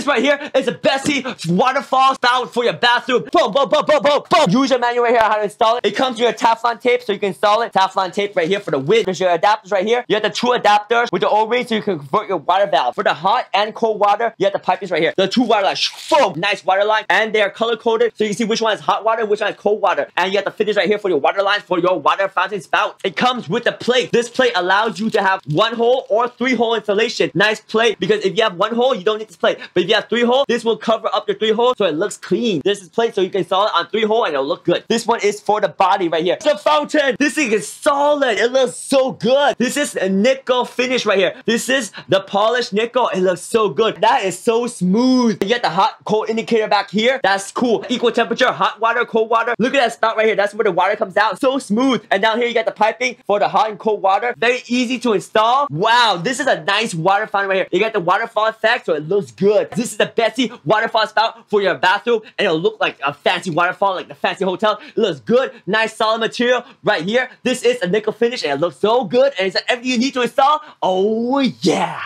This right here is a BESy waterfall spout for your bathroom. Boom, boom, boom, boom, boom, boom. Use your manual right here on how to install it. It comes with your Teflon tape, so you can install it. Teflon tape right here for the width. There's your adapters right here. You have the two adapters with the O-ring, so you can convert your water valve. For the hot and cold water, you have the pipings right here. The two water lines. Boom, nice water line, and they are color coded, so you can see which one is hot water, which one is cold water. And you have the fittings right here for your water lines for your water fountain spout. It comes with the plate. This plate allows you to have 1 hole or 3 hole installation. Nice plate, because if you have 1 hole, you don't need this plate. But if you have 3 holes, this will cover up your 3 holes so it looks clean. This is plate, so you can install it on 3 hole and it'll look good. This one is for the body right here. It's a fountain. This thing is solid. It looks so good. This is a nickel finish right here. This is the polished nickel. It looks so good. That is so smooth. You get the hot cold indicator back here. That's cool. Equal temperature, hot water, cold water. Look at that spout right here. That's where the water comes out. So smooth. And down here you got the piping for the hot and cold water. Very easy to install. Wow, this is a nice water fountain right here. You got the waterfall effect, so it looks good. This is the BESy waterfall spout for your bathroom, and it'll look like a fancy waterfall, like the fancy hotel. It looks good. Nice solid material right here. This is a nickel finish, and it looks so good, and it's everything you need to install. Oh yeah.